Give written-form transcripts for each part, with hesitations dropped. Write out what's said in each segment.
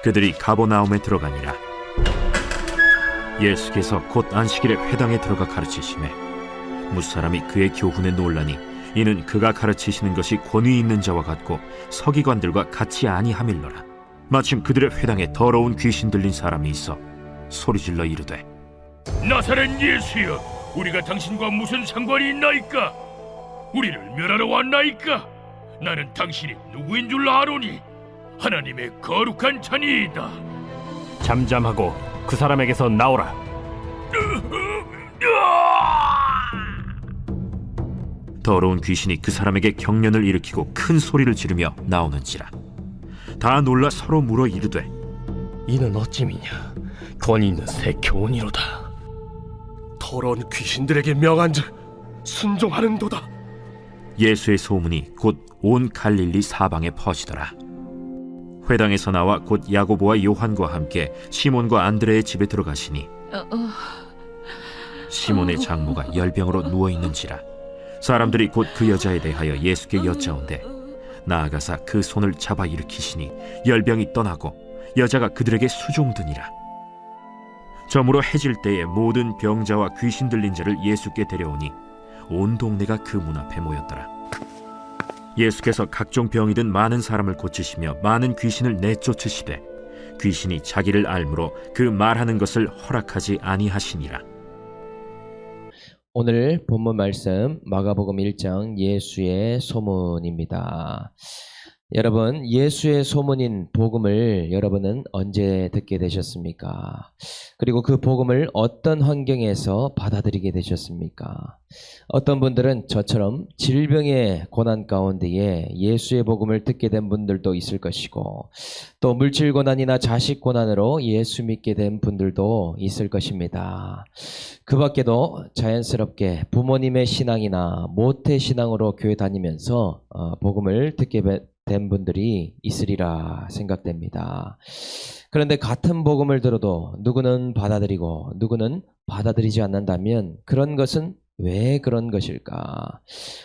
그들이 가버나움에 들어가니라. 예수께서 곧 안식일에 회당에 들어가 가르치시매 무사람이 그의 교훈에 놀라니 이는 그가 가르치시는 것이 권위 있는 자와 같고 서기관들과 같이 아니함일러라. 마침 그들의 회당에 더러운 귀신 들린 사람이 있어 소리질러 이르되, 나사렛 예수여, 우리가 당신과 무슨 상관이 있나이까? 우리를 멸하러 왔나이까? 나는 당신이 누구인 줄 아노니 하나님의 거룩한 자니이다. 잠잠하고 그 사람에게서 나오라. 더러운 귀신이 그 사람에게 경련을 일으키고 큰 소리를 지르며 나오는지라. 다 놀라 서로 물어 이르되, 이는 어찌미냐? 권위 있는 새 교훈이로다. 더러운 귀신들에게 명한즉 순종하는도다. 예수의 소문이 곧 온 갈릴리 사방에 퍼지더라. 회당에서 나와 곧 야고보와 요한과 함께 시몬과 안드레의 집에 들어가시니 시몬의 장모가 열병으로 누워있는지라. 사람들이 곧 그 여자에 대하여 예수께 여짜온대 나아가사 그 손을 잡아 일으키시니 열병이 떠나고 여자가 그들에게 수종드니라. 저물어 해질 때에 모든 병자와 귀신 들린 자를 예수께 데려오니 온 동네가 그 문 앞에 모였더라. 예수께서 각종 병이 든 많은 사람을 고치시며 많은 귀신을 내쫓으시되 귀신이 자기를 알므로 그 말하는 것을 허락하지 아니하시니라. 오늘 본문 말씀 마가복음 1장 예수의 소문입니다. 여러분, 예수의 소문인 복음을 여러분은 언제 듣게 되셨습니까? 그리고 그 복음을 어떤 환경에서 받아들이게 되셨습니까? 어떤 분들은 저처럼 질병의 고난 가운데에 예수의 복음을 듣게 된 분들도 있을 것이고, 또 물질 고난이나 자식 고난으로 예수 믿게 된 분들도 있을 것입니다. 그 밖에도 자연스럽게 부모님의 신앙이나 모태 신앙으로 교회 다니면서 복음을 듣게 된 분들이 있으리라 생각됩니다. 그런데 같은 복음을 들어도 누구는 받아들이고 누구는 받아들이지 않는다면 그런 것은 왜 그런 것일까?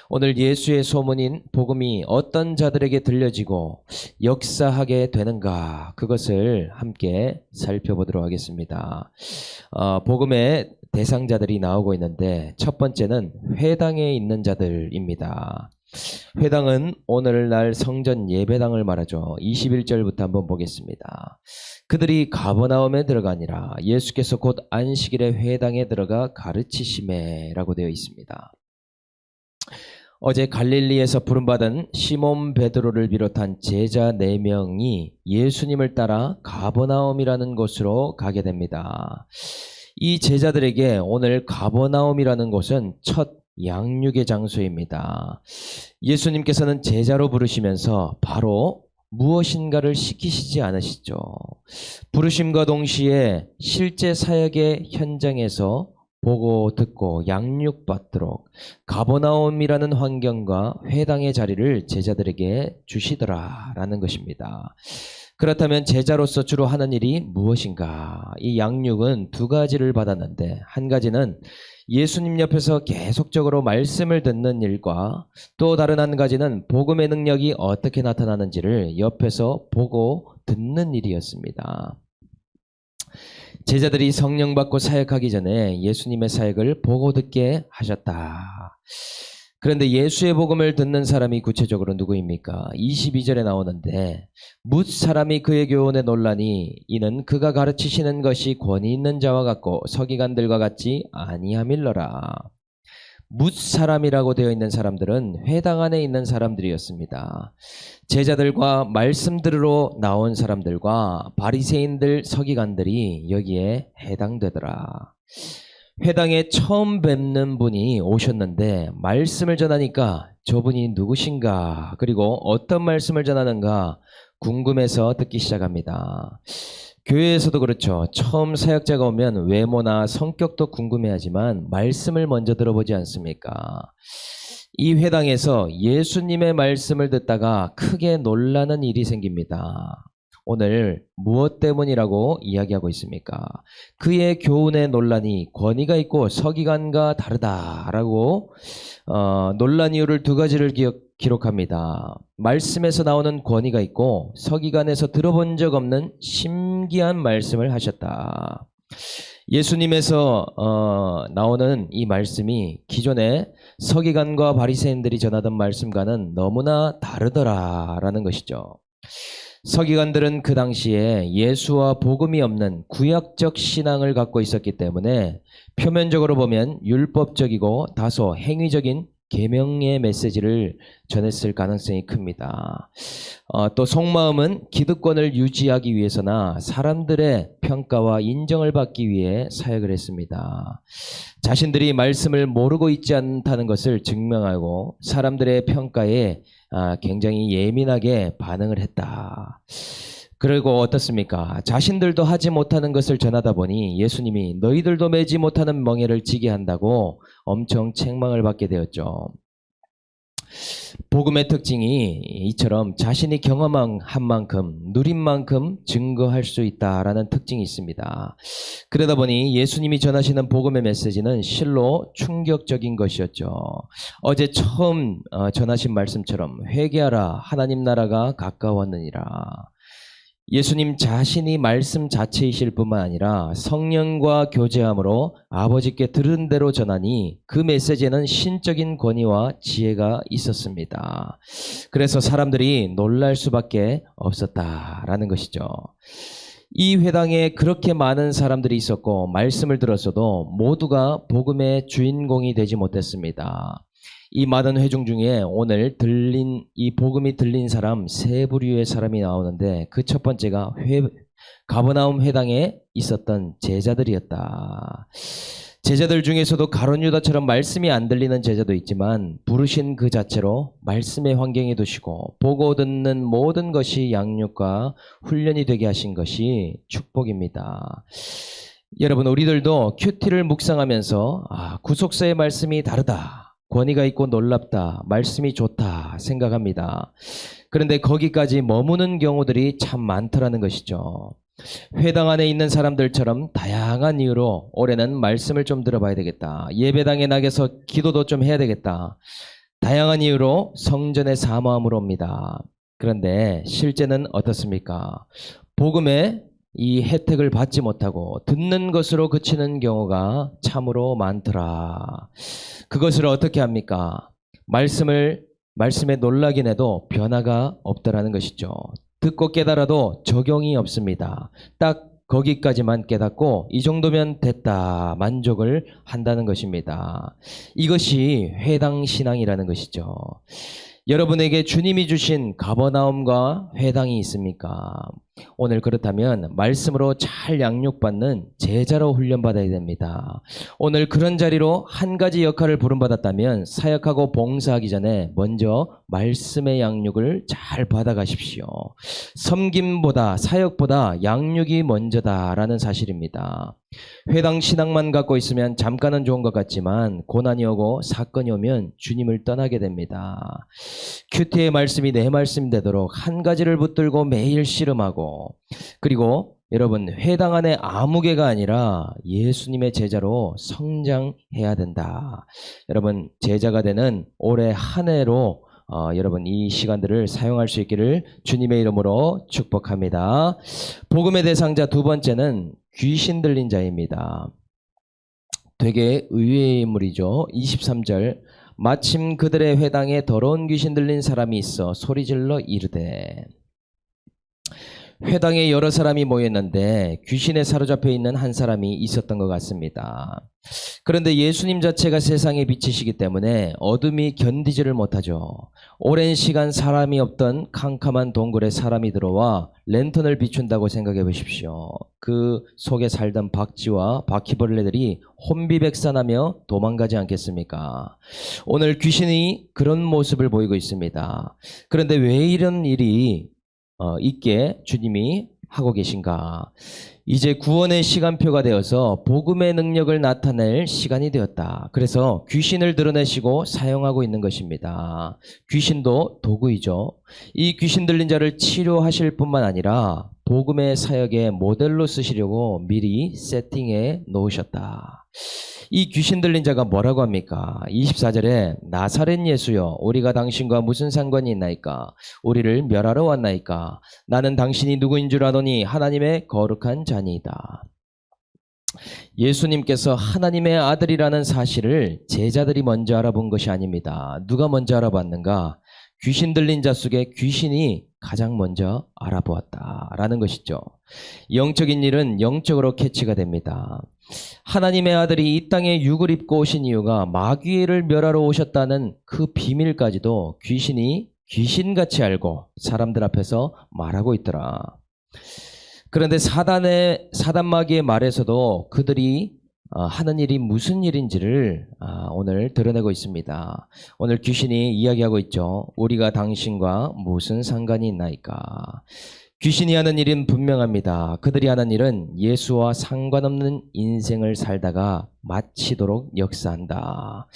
오늘 예수의 소문인 복음이 어떤 자들에게 들려지고 역사하게 되는가, 그것을 함께 살펴보도록 하겠습니다. 복음의 대상자들이 나오고 있는데 첫 번째는 회당에 있는 자들입니다. 회당은 오늘날 성전 예배당을 말하죠. 21절부터 한번 보겠습니다. 그들이 가버나움에 들어가니라. 예수께서 곧 안식일에 회당에 들어가 가르치시매 라고 되어 있습니다. 어제 갈릴리에서 부름받은 시몬 베드로를 비롯한 제자 4명이 예수님을 따라 가버나움이라는 곳으로 가게 됩니다. 이 제자들에게 오늘 가버나움이라는 곳은 첫 양육의 장소입니다. 예수님께서는 제자로 부르시면서 바로 무엇인가를 시키시지 않으시죠. 부르심과 동시에 실제 사역의 현장에서 보고 듣고 양육받도록 가버나움이라는 환경과 회당의 자리를 제자들에게 주시더라라는 것입니다. 그렇다면 제자로서 주로 하는 일이 무엇인가? 이 양육은 두 가지를 받았는데, 한 가지는 예수님 옆에서 계속적으로 말씀을 듣는 일과 또 다른 한 가지는 복음의 능력이 어떻게 나타나는지를 옆에서 보고 듣는 일이었습니다. 제자들이 성령 받고 사역하기 전에 예수님의 사역을 보고 듣게 하셨다. 그런데 예수의 복음을 듣는 사람이 구체적으로 누구입니까? 22절에 나오는데 뭇 사람이 그의 교훈에 놀라니 이는 그가 가르치시는 것이 권위 있는 자와 같고 서기관들과 같지 아니함일러라. 뭇 사람이라고 되어 있는 사람들은 회당 안에 있는 사람들이었습니다. 제자들과 말씀 들으러 나온 사람들과 바리새인들, 서기관들이 여기에 해당되더라. 회당에 처음 뵙는 분이 오셨는데 말씀을 전하니까 저분이 누구신가, 그리고 어떤 말씀을 전하는가 궁금해서 듣기 시작합니다. 교회에서도 그렇죠. 처음 사역자가 오면 외모나 성격도 궁금해하지만 말씀을 먼저 들어보지 않습니까? 이 회당에서 예수님의 말씀을 듣다가 크게 놀라는 일이 생깁니다. 오늘 무엇 때문이라고 이야기하고 있습니까? 그의 교훈에 논란이 권위가 있고 서기관과 다르다라고 논란 이유를 두 가지를 기록합니다. 말씀에서 나오는 권위가 있고 서기관에서 들어본 적 없는 신기한 말씀을 하셨다. 예수님에서 나오는 이 말씀이 기존에 서기관과 바리새인들이 전하던 말씀과는 너무나 다르더라라는 것이죠. 서기관들은 그 당시에 예수와 복음이 없는 구약적 신앙을 갖고 있었기 때문에 표면적으로 보면 율법적이고 다소 행위적인 계명의 메시지를 전했을 가능성이 큽니다. 또 속마음은 기득권을 유지하기 위해서나 사람들의 평가와 인정을 받기 위해 사역을 했습니다. 자신들이 말씀을 모르고 있지 않다는 것을 증명하고 사람들의 평가에 굉장히 예민하게 반응을 했다. 그리고 어떻습니까? 자신들도 하지 못하는 것을 전하다 보니 예수님이 너희들도 매지 못하는 멍에를 지게 한다고 엄청 책망을 받게 되었죠. 복음의 특징이 이처럼 자신이 경험한 만큼 누린 만큼 증거할 수 있다라는 특징이 있습니다. 그러다 보니 예수님이 전하시는 복음의 메시지는 실로 충격적인 것이었죠. 어제 처음 전하신 말씀처럼 회개하라 하나님 나라가 가까웠느니라. 예수님 자신이 말씀 자체이실 뿐만 아니라 성령과 교제함으로 아버지께 들은 대로 전하니 그 메시지에는 신적인 권위와 지혜가 있었습니다. 그래서 사람들이 놀랄 수밖에 없었다라는 것이죠. 이 회당에 그렇게 많은 사람들이 있었고 말씀을 들었어도 모두가 복음의 주인공이 되지 못했습니다. 이 많은 회중 중에 오늘 이 복음이 들린 사람 세 부류의 사람이 나오는데 그 첫 번째가 가버나움 회당에 있었던 제자들이었다. 제자들 중에서도 가룟 유다처럼 말씀이 안 들리는 제자도 있지만 부르신 그 자체로 말씀의 환경에 두시고 보고 듣는 모든 것이 양육과 훈련이 되게 하신 것이 축복입니다. 여러분, 우리들도 큐티를 묵상하면서 구속사의 말씀이 다르다, 권위가 있고 놀랍다, 말씀이 좋다 생각합니다. 그런데 거기까지 머무는 경우들이 참 많더라는 것이죠. 회당 안에 있는 사람들처럼 다양한 이유로 올해는 말씀을 좀 들어봐야 되겠다, 예배당에 나가서 기도도 좀 해야 되겠다, 다양한 이유로 성전에 사모함으로 옵니다. 그런데 실제는 어떻습니까? 복음의 이 혜택을 받지 못하고 듣는 것으로 그치는 경우가 참으로 많더라. 그것을 어떻게 합니까? 말씀에 놀라긴 해도 변화가 없다라는 것이죠. 듣고 깨달아도 적용이 없습니다. 딱 거기까지만 깨닫고 이 정도면 됐다, 만족을 한다는 것입니다. 이것이 회당 신앙이라는 것이죠. 여러분에게 주님이 주신 가버나움과 회당이 있습니까? 오늘 그렇다면 말씀으로 잘 양육받는 제자로 훈련받아야 됩니다. 오늘 그런 자리로 한 가지 역할을 부름받았다면 사역하고 봉사하기 전에 먼저 말씀의 양육을 잘 받아가십시오. 섬김보다 사역보다 양육이 먼저다라는 사실입니다. 회당 신앙만 갖고 있으면 잠깐은 좋은 것 같지만 고난이 오고 사건이 오면 주님을 떠나게 됩니다. 큐티의 말씀이 내 말씀이 되도록 한 가지를 붙들고 매일 씨름하고, 그리고 여러분, 회당 안에 아무개가 아니라 예수님의 제자로 성장해야 된다. 여러분, 제자가 되는 올해 한 해로 여러분 이 시간들을 사용할 수 있기를 주님의 이름으로 축복합니다. 복음의 대상자 두 번째는 귀신 들린 자입니다. 되게 의외의 인물이죠. 23절, 마침 그들의 회당에 더러운 귀신 들린 사람이 있어 소리질러 이르되. 회당에 여러 사람이 모였는데 귀신에 사로잡혀 있는 한 사람이 있었던 것 같습니다. 그런데 예수님 자체가 세상의 빛이시기 때문에 어둠이 견디지를 못하죠. 오랜 시간 사람이 없던 캄캄한 동굴에 사람이 들어와 랜턴을 비춘다고 생각해 보십시오. 그 속에 살던 박쥐와 바퀴벌레들이 혼비백산하며 도망가지 않겠습니까? 오늘 귀신이 그런 모습을 보이고 있습니다. 그런데 왜 이런 일이 있게 주님이 하고 계신가? 이제 구원의 시간표가 되어서 복음의 능력을 나타낼 시간이 되었다. 그래서 귀신을 드러내시고 사용하고 있는 것입니다. 귀신도 도구이죠. 이 귀신 들린 자를 치료하실 뿐만 아니라 복음의 사역의 모델로 쓰시려고 미리 세팅해 놓으셨다. 이 귀신 들린 자가 뭐라고 합니까? 24절에 나사렛 예수여 우리가 당신과 무슨 상관이 있나이까? 우리를 멸하러 왔나이까? 나는 당신이 누구인 줄 아노니 하나님의 거룩한 자니이다. 예수님께서 하나님의 아들이라는 사실을 제자들이 먼저 알아본 것이 아닙니다. 누가 먼저 알아봤는가? 귀신 들린 자 속에 귀신이 가장 먼저 알아보았다라는 것이죠. 영적인 일은 영적으로 캐치가 됩니다. 하나님의 아들이 이 땅에 육을 입고 오신 이유가 마귀를 멸하러 오셨다는 그 비밀까지도 귀신이 귀신같이 알고 사람들 앞에서 말하고 있더라. 그런데 사단 마귀의 말에서도 그들이 하는 일이 무슨 일인지를 오늘 드러내고 있습니다. 오늘 귀신이 이야기하고 있죠. 우리가 당신과 무슨 상관이 있나이까? 귀신이 하는 일은 분명합니다. 그들이 하는 일은 예수와 상관없는 인생을 살다가 마치도록 역사한다.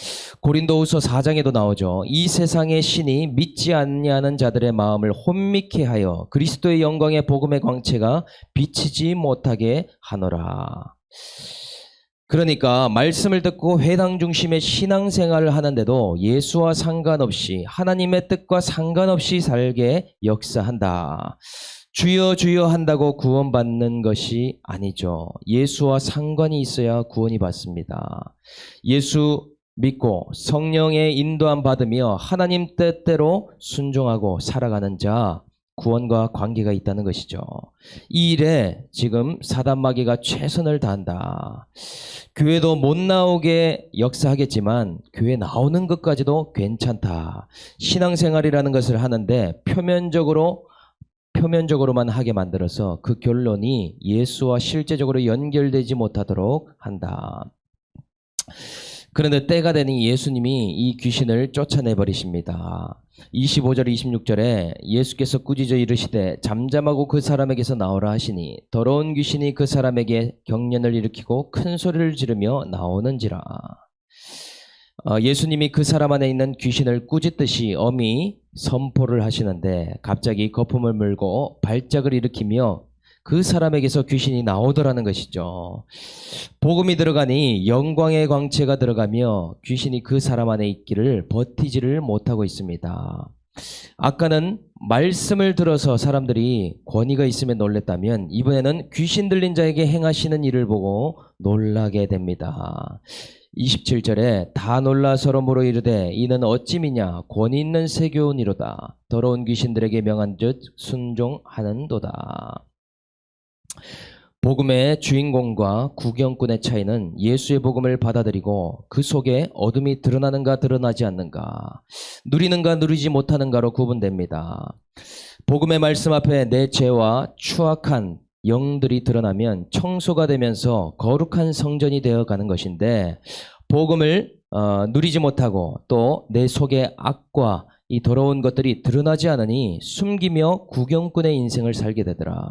고린도후서 4장에도 나오죠. 이 세상의 신이 믿지 않냐는 자들의 마음을 혼미케 하여 그리스도의 영광의 복음의 광채가 비치지 못하게 하노라. 그러니까 말씀을 듣고 회당 중심의 신앙생활을 하는데도 예수와 상관없이 하나님의 뜻과 상관없이 살게 역사한다. 주여 주여 한다고 구원받는 것이 아니죠. 예수와 상관이 있어야 구원이 받습니다. 예수 믿고 성령의 인도함 받으며 하나님 뜻대로 순종하고 살아가는 자 구원과 관계가 있다는 것이죠. 이 일에 지금 사단마귀가 최선을 다한다. 교회도 못 나오게 역사하겠지만 교회 나오는 것까지도 괜찮다. 신앙생활이라는 것을 하는데 표면적으로만 하게 만들어서 그 결론이 예수와 실제적으로 연결되지 못하도록 한다. 그런데 때가 되니 예수님이 이 귀신을 쫓아내버리십니다. 25절 26절에 예수께서 꾸짖어 이르시되 잠잠하고 그 사람에게서 나오라 하시니 더러운 귀신이 그 사람에게 경련을 일으키고 큰 소리를 지르며 나오는지라. 예수님이 그 사람 안에 있는 귀신을 꾸짖듯이 엄히 선포를 하시는데 갑자기 거품을 물고 발작을 일으키며 그 사람에게서 귀신이 나오더라는 것이죠. 복음이 들어가니 영광의 광채가 들어가며 귀신이 그 사람 안에 있기를 버티지를 못하고 있습니다. 아까는 말씀을 들어서 사람들이 권위가 있음에 놀랬다면 이번에는 귀신 들린 자에게 행하시는 일을 보고 놀라게 됩니다. 27절에 다 놀라 서로 물어 이르되 이는 어찌미냐 권위 있는 세교원이로다. 더러운 귀신들에게 명한 듯 순종하는도다. 복음의 주인공과 구경꾼의 차이는 예수의 복음을 받아들이고 그 속에 어둠이 드러나는가 드러나지 않는가, 누리는가 누리지 못하는가로 구분됩니다. 복음의 말씀 앞에 내 죄와 추악한 영들이 드러나면 청소가 되면서 거룩한 성전이 되어가는 것인데 복음을 누리지 못하고 또 내 속에 악과 이 더러운 것들이 드러나지 않으니 숨기며 구경꾼의 인생을 살게 되더라.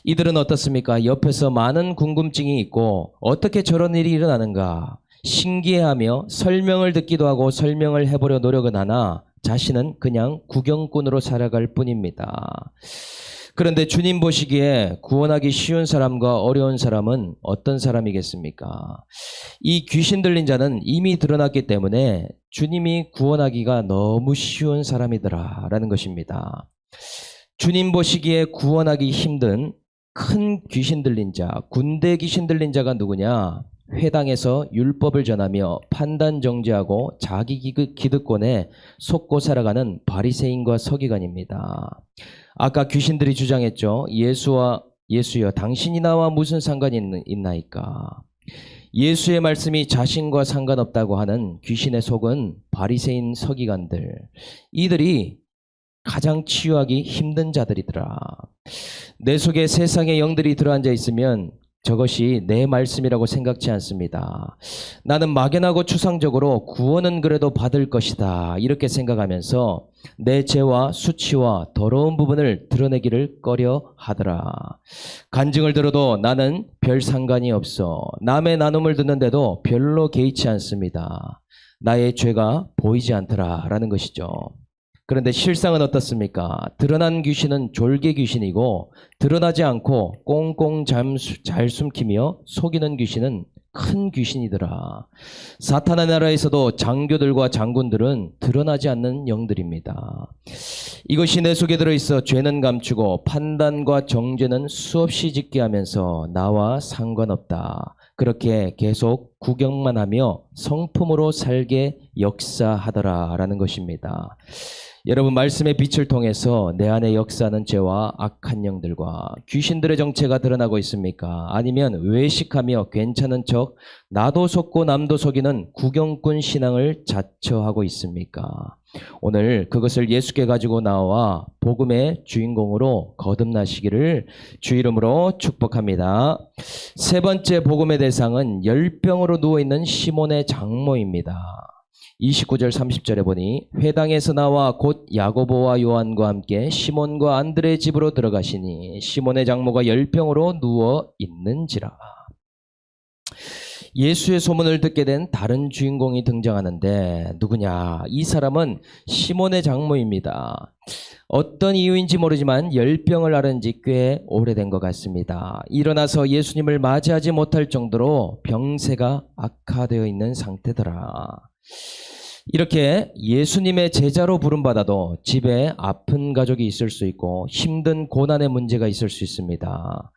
이들은 어떻습니까? 옆에서 많은 궁금증이 있고 어떻게 저런 일이 일어나는가 신기해하며 설명을 듣기도 하고 설명을 해보려 노력은 하나 자신은 그냥 구경꾼으로 살아갈 뿐입니다. 그런데 주님 보시기에 구원하기 쉬운 사람과 어려운 사람은 어떤 사람이겠습니까? 이 귀신 들린 자는 이미 드러났기 때문에 주님이 구원하기가 너무 쉬운 사람이더라 라는 것입니다. 주님 보시기에 구원하기 힘든 큰 귀신 들린 자, 군대 귀신 들린 자가 누구냐? 회당에서 율법을 전하며 판단 정죄하고 자기 기득권에 속고 살아가는 바리새인과 서기관입니다. 아까 귀신들이 주장했죠. 예수여 당신이 나와 무슨 상관이 있나이까. 예수의 말씀이 자신과 상관없다고 하는 귀신의 속은 바리새인 서기관들. 이들이 가장 치유하기 힘든 자들이더라. 내 속에 세상의 영들이 들어앉아 있으면 저것이 내 말씀이라고 생각지 않습니다. 나는 막연하고 추상적으로 구원은 그래도 받을 것이다 이렇게 생각하면서 내 죄와 수치와 더러운 부분을 드러내기를 꺼려 하더라. 간증을 들어도 나는 별 상관이 없어. 남의 나눔을 듣는데도 별로 개의치 않습니다. 나의 죄가 보이지 않더라 라는 것이죠. 그런데 실상은 어떻습니까? 드러난 귀신은 졸개 귀신이고 드러나지 않고 꽁꽁 잘 숨기며 속이는 귀신은 큰 귀신이더라. 사탄의 나라에서도 장교들과 장군들은 드러나지 않는 영들입니다. 이것이 내 속에 들어있어 죄는 감추고 판단과 정죄는 수없이 짓게 하면서 나와 상관없다. 그렇게 계속 구경만 하며 성품으로 살게 역사하더라라는 것입니다. 여러분, 말씀의 빛을 통해서 내 안에 역사하는 죄와 악한 영들과 귀신들의 정체가 드러나고 있습니까? 아니면 외식하며 괜찮은 척 나도 속고 남도 속이는 구경꾼 신앙을 자처하고 있습니까? 오늘 그것을 예수께 가지고 나와 복음의 주인공으로 거듭나시기를 주 이름으로 축복합니다. 세 번째 복음의 대상은 열병으로 누워있는 시몬의 장모입니다. 29절 30절에 보니 회당에서 나와 곧 야고보와 요한과 함께 시몬과 안드레의 집으로 들어가시니 시몬의 장모가 열병으로 누워 있는지라. 예수의 소문을 듣게 된 다른 주인공이 등장하는데 누구냐? 이 사람은 시몬의 장모입니다. 어떤 이유인지 모르지만 열병을 앓은 지 꽤 오래된 것 같습니다. 일어나서 예수님을 맞이하지 못할 정도로 병세가 악화되어 있는 상태더라. 이렇게 예수님의 제자로 부름받아도 집에 아픈 가족이 있을 수 있고 힘든 고난의 문제가 있을 수 있습니다.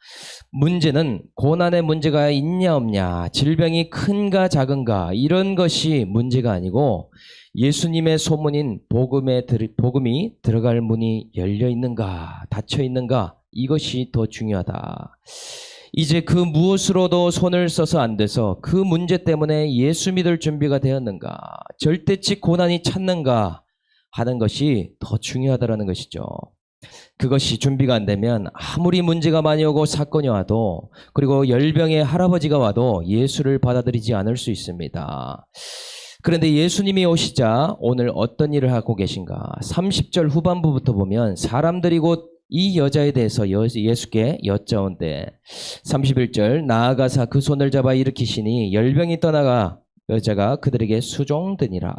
문제는 고난의 문제가 있냐 없냐, 질병이 큰가 작은가 이런 것이 문제가 아니고 예수님의 소문인 복음이 들어갈 문이 열려 있는가 닫혀 있는가, 이것이 더 중요하다. 이제 그 무엇으로도 손을 써서 안 돼서 그 문제 때문에 예수 믿을 준비가 되었는가, 절대치 고난이 찼는가 하는 것이 더 중요하다는 것이죠. 그것이 준비가 안 되면 아무리 문제가 많이 오고 사건이 와도, 그리고 열병의 할아버지가 와도 예수를 받아들이지 않을 수 있습니다. 그런데 예수님이 오시자 오늘 어떤 일을 하고 계신가? 30절 후반부부터 보면 사람들이 곧 이 여자에 대해서 예수께 여짜온대. 31절 나아가사 그 손을 잡아 일으키시니 열병이 떠나가 여자가 그들에게 수종드니라.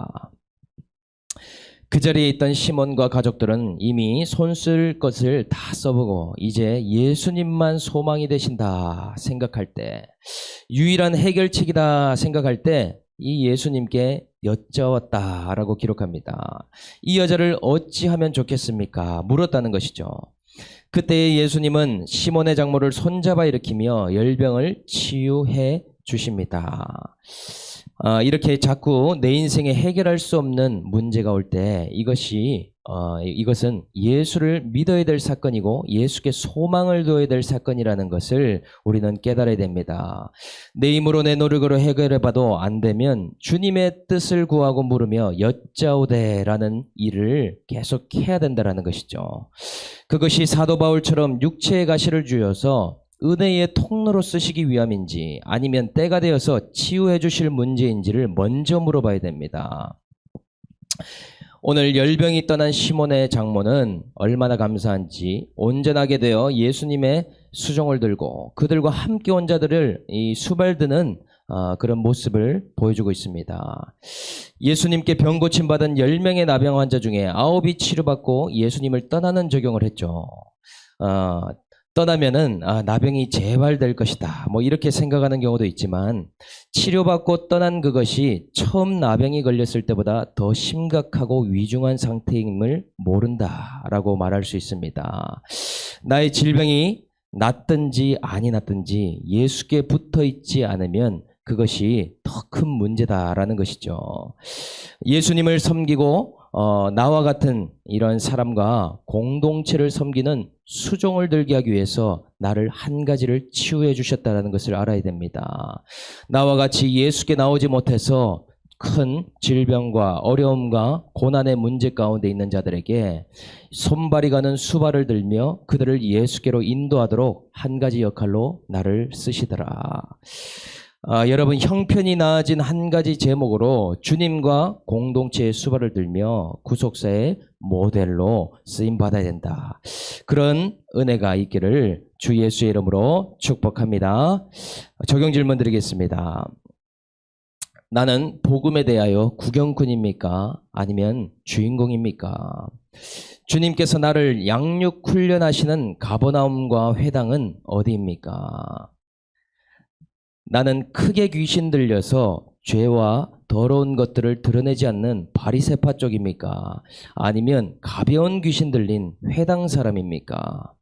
그 자리에 있던 시몬과 가족들은 이미 손 쓸 것을 다 써보고 이제 예수님만 소망이 되신다 생각할 때, 유일한 해결책이다 생각할 때 이 예수님께 여짜왔다라고 기록합니다. 이 여자를 어찌하면 좋겠습니까? 물었다는 것이죠. 그때 예수님은 시몬의 장모를 손잡아 일으키며 열병을 치유해 주십니다. 이렇게 자꾸 내 인생에 해결할 수 없는 문제가 올 때 이것은 예수를 믿어야 될 사건이고 예수께 소망을 둬야 될 사건이라는 것을 우리는 깨달아야 됩니다. 내 힘으로 내 노력으로 해결해봐도 안 되면 주님의 뜻을 구하고 물으며 여짜오되라는 일을 계속 해야 된다는 것이죠. 그것이 사도 바울처럼 육체의 가시를 주어서 은혜의 통로로 쓰시기 위함인지 아니면 때가 되어서 치유해 주실 문제인지를 먼저 물어봐야 됩니다. 오늘 열병이 떠난 시몬의 장모는 얼마나 감사한지 온전하게 되어 예수님의 수종을 들고 그들과 함께 온 자들을 수발드는 그런 모습을 보여주고 있습니다. 예수님께 병 고침받은 10명의 나병 환자 중에 9이 치료받고 예수님을 떠나는 적용을 했죠. 떠나면은 나병이 재발될 것이다 뭐 이렇게 생각하는 경우도 있지만, 치료받고 떠난 그것이 처음 나병이 걸렸을 때보다 더 심각하고 위중한 상태임을 모른다라고 말할 수 있습니다. 나의 질병이 낫든지 아니 낫든지 예수께 붙어 있지 않으면 그것이 더 큰 문제다라는 것이죠. 예수님을 섬기고 나와 같은 이런 사람과 공동체를 섬기는 수종을 들게 하기 위해서 나를 한 가지를 치유해 주셨다는 것을 알아야 됩니다. 나와 같이 예수께 나오지 못해서 큰 질병과 어려움과 고난의 문제 가운데 있는 자들에게 손발이 가는 수발을 들며 그들을 예수께로 인도하도록 한 가지 역할로 나를 쓰시더라. 여러분, 형편이 나아진 한 가지 제목으로 주님과 공동체의 수발을 들며 구속사의 모델로 쓰임받아야 된다. 그런 은혜가 있기를 주 예수의 이름으로 축복합니다. 적용 질문 드리겠습니다. 나는 복음에 대하여 구경꾼입니까? 아니면 주인공입니까? 주님께서 나를 양육 훈련하시는 가버나움과 회당은 어디입니까? 나는 크게 귀신 들려서 죄와 더러운 것들을 드러내지 않는 바리새파 쪽입니까? 아니면 가벼운 귀신 들린 회당 사람입니까?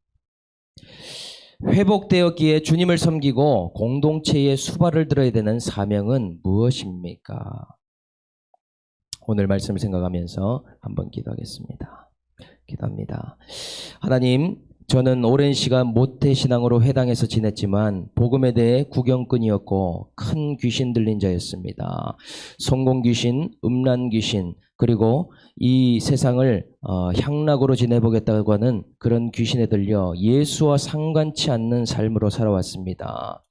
회복되었기에 주님을 섬기고 공동체의 수발을 들어야 되는 사명은 무엇입니까? 오늘 말씀을 생각하면서 한번 기도하겠습니다. 기도합니다. 하나님, 저는 오랜 시간 모태신앙으로 회당에서 지냈지만 복음에 대해 구경꾼이었고 큰 귀신 들린 자였습니다. 성공귀신, 음란귀신, 그리고 이 세상을 향락으로 지내보겠다고 하는 그런 귀신에 들려 예수와 상관치 않는 삶으로 살아왔습니다.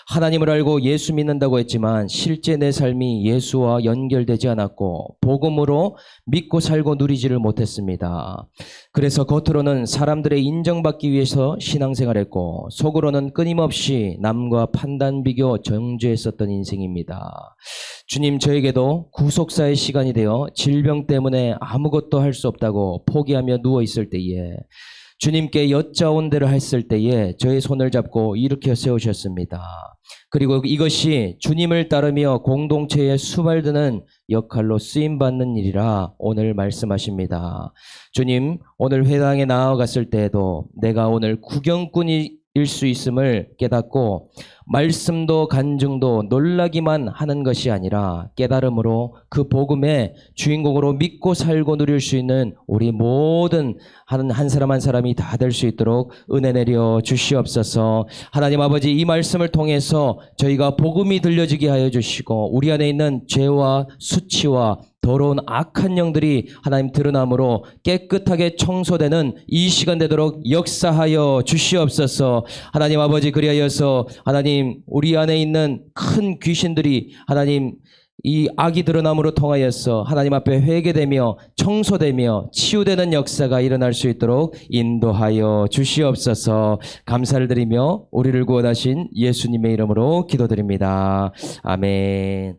하나님을 알고 예수 믿는다고 했지만 실제 내 삶이 예수와 연결되지 않았고 복음으로 믿고 살고 누리지를 못했습니다. 그래서 겉으로는 사람들의 인정받기 위해서 신앙생활했고 속으로는 끊임없이 남과 판단, 비교, 정죄했었던 인생입니다. 주님, 저에게도 구속사의 시간이 되어 질병 때문에 아무것도 할 수 없다고 포기하며 누워있을 때에 주님께 여짜온 대로 했을 때에 저의 손을 잡고 일으켜 세우셨습니다. 그리고 이것이 주님을 따르며 공동체에 수발드는 역할로 쓰임받는 일이라 오늘 말씀하십니다. 주님, 오늘 회당에 나아갔을 때에도 내가 오늘 구경꾼일 수 있음을 깨닫고 말씀도 간증도 놀라기만 하는 것이 아니라 깨달음으로 그 복음의 주인공으로 믿고 살고 누릴 수 있는 우리 모든 한 사람 한 사람이 다 될 수 있도록 은혜 내려 주시옵소서. 하나님 아버지, 이 말씀을 통해서 저희가 복음이 들려지게 하여 주시고 우리 안에 있는 죄와 수치와 더러운 악한 영들이 하나님 드러남으로 깨끗하게 청소되는 이 시간 되도록 역사하여 주시옵소서. 하나님 아버지, 그리하여서 하나님 우리 안에 있는 큰 귀신들이 하나님 이 악이 드러남으로 통하여서 하나님 앞에 회개되며 청소되며 치유되는 역사가 일어날 수 있도록 인도하여 주시옵소서. 감사를 드리며 우리를 구원하신 예수님의 이름으로 기도드립니다. 아멘.